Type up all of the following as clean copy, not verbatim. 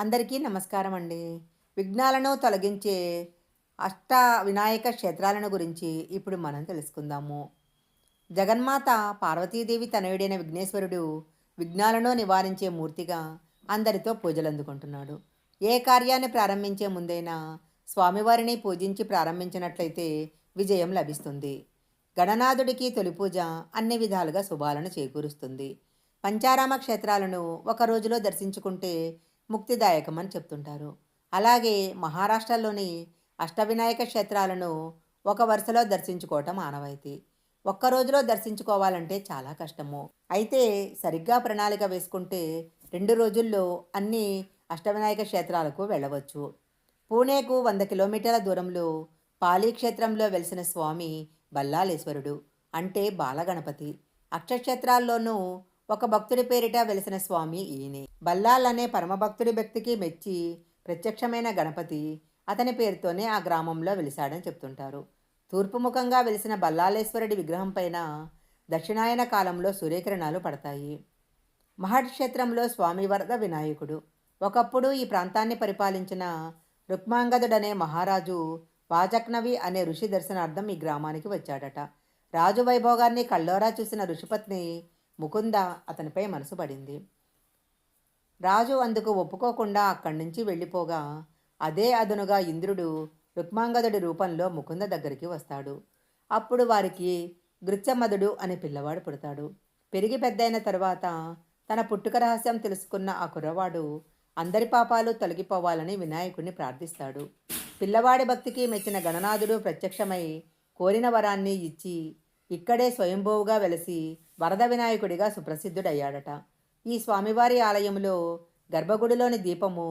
అందరికీ నమస్కారం అండి. విఘ్నాలను తొలగించే అష్ట వినాయక క్షేత్రాలను గురించి ఇప్పుడు మనం తెలుసుకుందాము. జగన్మాత పార్వతీదేవి తనయుడైన విఘ్నేశ్వరుడు విఘ్నాలను నివారించే మూర్తిగా అందరితో పూజలందుకుంటున్నాడు. ఏ కార్యాన్ని ప్రారంభించే ముందైనా స్వామివారిని పూజించి ప్రారంభించినట్లయితే విజయం లభిస్తుంది. గణనాథుడికి తొలి పూజ అన్ని విధాలుగా శుభాలను చేకూరుస్తుంది. పంచారామ క్షేత్రాలను ఒక రోజులో దర్శించుకుంటే ముక్తిదాయకమని చెప్తుంటారు. అలాగే మహారాష్ట్రలోని అష్టవినాయక క్షేత్రాలను ఒక వరుసలో దర్శించుకోవటం ఆనవాయితీ. ఒక్క రోజులో దర్శించుకోవాలంటే చాలా కష్టము. అయితే సరిగ్గా ప్రణాళిక వేసుకుంటే 2 రోజుల్లో అన్ని అష్టవినాయక క్షేత్రాలకు వెళ్ళవచ్చు. పూణేకు 100 కిలోమీటర్ల దూరంలో పాలీ క్షేత్రంలో వెలిసిన స్వామి బల్లాలేశ్వరుడు, అంటే బాలగణపతి. అక్షక్షేత్రాల్లోనూ ఒక భక్తుడి పేరిట వెలిసిన స్వామి ఈయనే. బల్లాల్ అనే పరమభక్తుడి భక్తికి మెచ్చి ప్రత్యక్షమైన గణపతి అతని పేరుతోనే ఆ గ్రామంలో వెలిశాడని చెప్తుంటారు. తూర్పుముఖంగా వెలిసిన బల్లాలేశ్వరుడి విగ్రహం పైన దక్షిణాయన కాలంలో సూర్యకిరణాలు పడతాయి. మహడ్ క్షేత్రంలో స్వామి వరద వినాయకుడు. ఒకప్పుడు ఈ ప్రాంతాన్ని పరిపాలించిన రుక్మాంగదుడనే మహారాజు వాజక్నవి అనే ఋషి దర్శనార్థం ఈ గ్రామానికి వచ్చాడట. రాజు వైభోగాన్ని కళ్ళోరా చూసిన ఋషిపత్ని ముకుంద అతనిపై మనసు పడింది. రాజు అందుకు ఒప్పుకోకుండా అక్కడి నుంచి వెళ్ళిపోగా అదే అదునుగా ఇంద్రుడు రుక్మాంగదుడి రూపంలో ముకుంద దగ్గరికి వస్తాడు. అప్పుడు వారికి గృత్యమదుడు అనే పిల్లవాడు పుడతాడు. పెరిగి పెద్దయిన తరువాత తన పుట్టుక రహస్యం తెలుసుకున్న ఆ కుర్రవాడు అందరి పాపాలు తొలగిపోవాలని వినాయకుడిని ప్రార్థిస్తాడు. పిల్లవాడి భక్తికి మెచ్చిన గణనాథుడు ప్రత్యక్షమై కోరిన వరాన్ని ఇచ్చి ఇక్కడే స్వయంభూవుగా వెలసి వరద వినాయకుడిగా సుప్రసిద్ధుడయ్యాడట. ఈ స్వామివారి ఆలయంలో గర్భగుడిలోని దీపము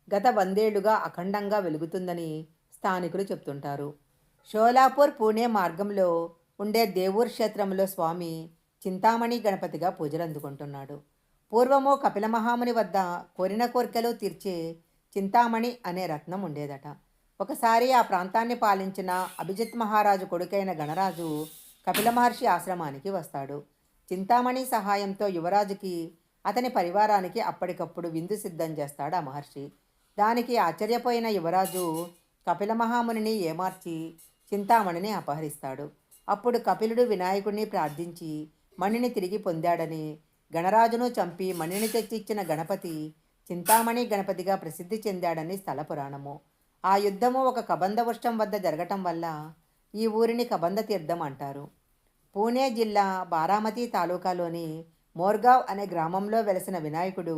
గత 100 ఏళ్లుగా అఖండంగా వెలుగుతుందని స్థానికులు చెప్తుంటారు. షోలాపూర్ పూణే మార్గంలో ఉండే దేవూర్ క్షేత్రంలో స్వామి చింతామణి గణపతిగా పూజలు అందుకుంటున్నాడు. పూర్వము కపిల మహాముని వద్ద కోరిన కోరికలు తీర్చే చింతామణి అనే రత్నం ఉండేదట. ఒకసారి ఆ ప్రాంతాన్ని పాలించిన అభిజిత్ మహారాజు కొడుకైన గణరాజు కపిల మహర్షి ఆశ్రమానికి వస్తాడు. చింతామణి సహాయంతో యువరాజుకి అతని పరివారానికి అప్పటికప్పుడు విందు సిద్ధం చేస్తాడు ఆ మహర్షి. దానికి ఆశ్చర్యపోయిన యువరాజు కపిల మహామునిని ఏమార్చి చింతామణిని అపహరిస్తాడు. అప్పుడు కపిలుడు వినాయకుడిని ప్రార్థించి మణిని తిరిగి పొందాడని, గణరాజును చంపి మణిని తెచ్చిచ్చిన గణపతి చింతామణి గణపతిగా ప్రసిద్ధి చెందాడని స్థల పురాణము. ఆ యుద్ధము ఒక కబంధ వృక్షం వద్ద జరగటం వల్ల ఈ ఊరిని కబంధ తీర్థం అంటారు. పూణే జిల్లా బారామతి తాలూకాలోని మోర్గావ్ అనే గ్రామంలో వెలసిన వినాయకుడు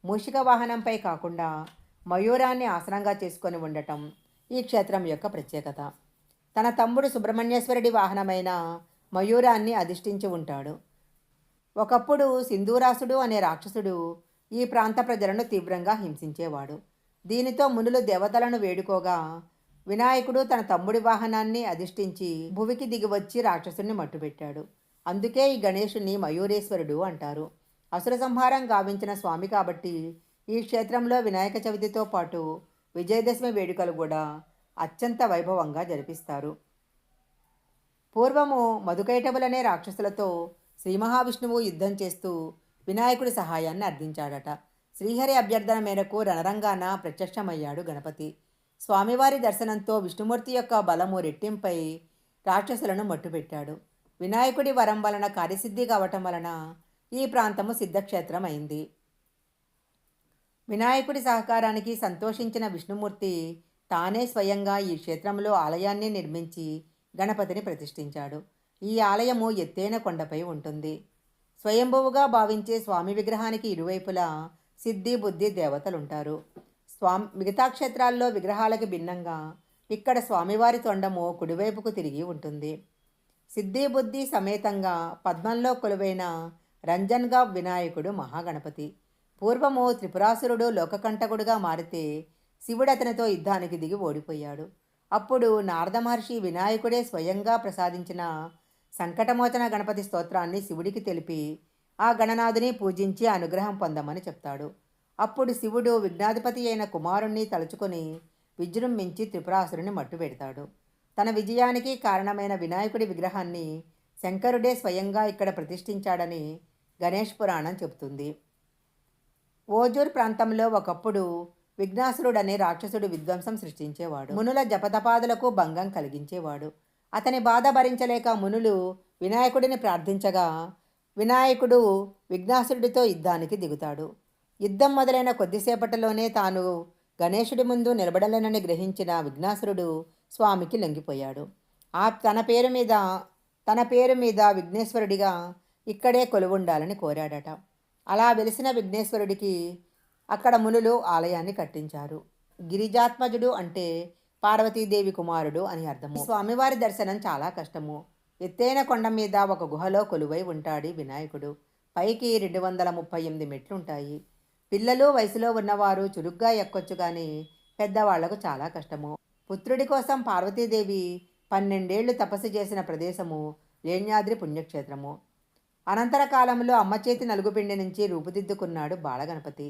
మూషిక వాహనంపై కాకుండా మయూరాన్ని ఆసనంగా చేసుకొని ఉండటం ఈ క్షేత్రం యొక్క ప్రత్యేకత. తన తమ్ముడు సుబ్రహ్మణ్యేశ్వరుడి వాహనమైన మయూరాన్ని అధిష్ఠించి ఉంటాడు. ఒకప్పుడు సింధూరాసుడు అనే రాక్షసుడు ఈ ప్రాంత ప్రజలను తీవ్రంగా హింసించేవాడు. దీనితో మునులు దేవతలను వేడుకోగా వినాయకుడు తన తమ్ముడి వాహనాన్ని అధిష్ఠించి భువికి దిగివచ్చి రాక్షసుని మట్టుపెట్టాడు. అందుకే ఈ గణేశుని మయూరేశ్వరుడు అంటారు. అసుర సంహారం గావించిన స్వామి కాబట్టి ఈ క్షేత్రంలో వినాయక చవితితో పాటు విజయదశమి వేడుకలు కూడా అత్యంత వైభవంగా జరిపిస్తారు. పూర్వము మధుకైటవులనే రాక్షసులతో శ్రీ మహావిష్ణువు యుద్ధం చేస్తూ వినాయకుడి సహాయాన్ని అర్థించాడట. శ్రీహరి అభ్యర్థన మేరకు రణరంగాన ప్రత్యక్షమయ్యాడు గణపతి. స్వామివారి దర్శనంతో విష్ణుమూర్తి యొక్క బలము రెట్టింపై రాక్షసులను మట్టుపెట్టాడు. వినాయకుడి వరం వలన కార్యసిద్ధి కావటం వలన ఈ ప్రాంతము సిద్ధక్షేత్రం అయింది. వినాయకుడి సహకారానికి సంతోషించిన విష్ణుమూర్తి తానే స్వయంగా ఈ క్షేత్రంలో ఆలయాన్ని నిర్మించి గణపతిని ప్రతిష్ఠించాడు. ఈ ఆలయము ఎత్తైన కొండపై ఉంటుంది. స్వయంభువుగా భావించే స్వామి విగ్రహానికి ఇరువైపులా సిద్ధి బుద్ధి దేవతలుంటారు. మిగతా క్షేత్రాల్లో విగ్రహాలకు భిన్నంగా ఇక్కడ స్వామివారి తొండము కుడివైపుకు తిరిగి ఉంటుంది. సిద్ధి బుద్ధి సమేతంగా పద్మంలో కొలువైన రంజన్గా వినాయకుడు మహాగణపతి. పూర్వము త్రిపురాసురుడు లోకకంటకుడుగా మారితే శివుడు అతనితో యుద్ధానికి దిగి ఓడిపోయాడు. అప్పుడు నారద మహర్షి వినాయకుడే స్వయంగా ప్రసాదించిన సంకటమోచన గణపతి స్తోత్రాన్ని శివుడికి తెలిపి ఆ గణనాథుని పూజించి అనుగ్రహం పొందమని చెప్తాడు. అప్పుడు శివుడు విఘ్నాధిపతి అయిన కుమారుణ్ణి తలుచుకొని విజృంభించి త్రిపురాసురుని మట్టుపెడతాడు. తన విజయానికి కారణమైన వినాయకుడి విగ్రహాన్ని శంకరుడే స్వయంగా ఇక్కడ ప్రతిష్ఠించాడని గణేష్ పురాణం చెబుతుంది. ఓజూర్ ప్రాంతంలో ఒకప్పుడు విఘ్నాసురుడనే రాక్షసుడు విధ్వంసం సృష్టించేవాడు. మునుల జపతపాదులకు భంగం కలిగించేవాడు. అతని బాధ భరించలేక మునులు వినాయకుడిని ప్రార్థించగా వినాయకుడు విఘ్నాసురుడితో యుద్ధానికి దిగుతాడు. యుద్ధం మొదలైన కొద్దిసేపటిలోనే తాను గణేశుడి ముందు నిలబడలేనని గ్రహించిన విఘ్నాసురుడు స్వామికి లొంగిపోయాడు. తన పేరు మీద విఘ్నేశ్వరుడిగా ఇక్కడే కొలువుండాలని కోరాడట. అలా వెలిసిన విఘ్నేశ్వరుడికి అక్కడ మునులు ఆలయాన్ని కట్టించారు. గిరిజాత్మజుడు అంటే పార్వతీదేవి కుమారుడు అని అర్థము. స్వామివారి దర్శనం చాలా కష్టము. ఎత్తైన కొండ మీద ఒక గుహలో కొలువై ఉంటాడు వినాయకుడు. పైకి 238 మెట్లుంటాయి. పిల్లలు వయసులో ఉన్నవారు చురుగ్గా ఎక్కొచ్చు కానీ పెద్దవాళ్లకు చాలా కష్టము. పుత్రుడి కోసం పార్వతీదేవి 12 ఏళ్లు తపస్సు చేసిన ప్రదేశము లేణ్యాద్రి పుణ్యక్షేత్రము. అనంతర కాలంలో అమ్మ చేతి నలుగుపిండి నుంచి రూపుదిద్దుకున్నాడు బాలగణపతి.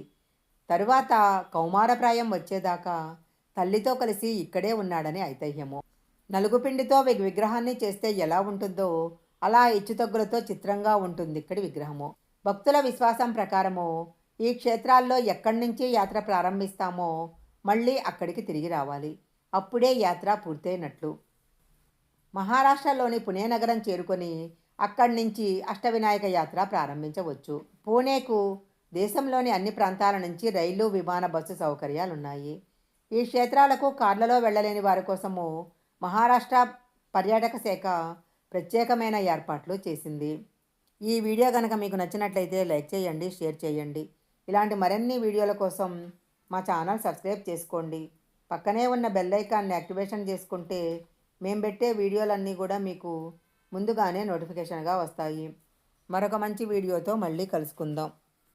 తరువాత కౌమారప్రాయం వచ్చేదాకా తల్లితో కలిసి ఇక్కడే ఉన్నాడని ఐతిహ్యము. నలుగుపిండితో విగ్రహాన్ని చేస్తే ఎలా ఉంటుందో అలా హెచ్చుతగ్గులతో చిత్రంగా ఉంటుంది ఇక్కడి విగ్రహము. భక్తుల విశ్వాసం ప్రకారము ఈ క్షేత్రాల్లో ఎక్కడి నుంచి యాత్ర ప్రారంభిస్తామో మళ్ళీ అక్కడికి తిరిగి రావాలి. అప్పుడే యాత్ర పూర్తయినట్లు. మహారాష్ట్రలోని పుణే నగరం చేరుకొని అక్కడి నుంచి అష్టవినాయక యాత్ర ప్రారంభించవచ్చు. పూణేకు దేశంలోని అన్ని ప్రాంతాల నుంచి రైలు, విమాన, బస్సు సౌకర్యాలున్నాయి. ఈ క్షేత్రాలకు కార్లలో వెళ్ళలేని వారి కోసము మహారాష్ట్ర పర్యాటక శాఖ ప్రత్యేకమైన ఏర్పాట్లు చేసింది. ఈ వీడియో కనుక మీకు నచ్చినట్లయితే లైక్ చేయండి, షేర్ చేయండి. ఇలాంటి మరిన్ని వీడియోల కోసం మా ఛానల్ సబ్స్క్రైబ్ చేసుకోండి. పక్కనే ఉన్న బెల్ ఐకాన్ని యాక్టివేషన్ చేసుకుంటే మేము పెట్టే వీడియోలన్నీ కూడా మీకు ముందుగానే నోటిఫికేషన్గా వస్తాయి. మరొక మంచి వీడియోతో మళ్ళీ కలుసుకుందాం.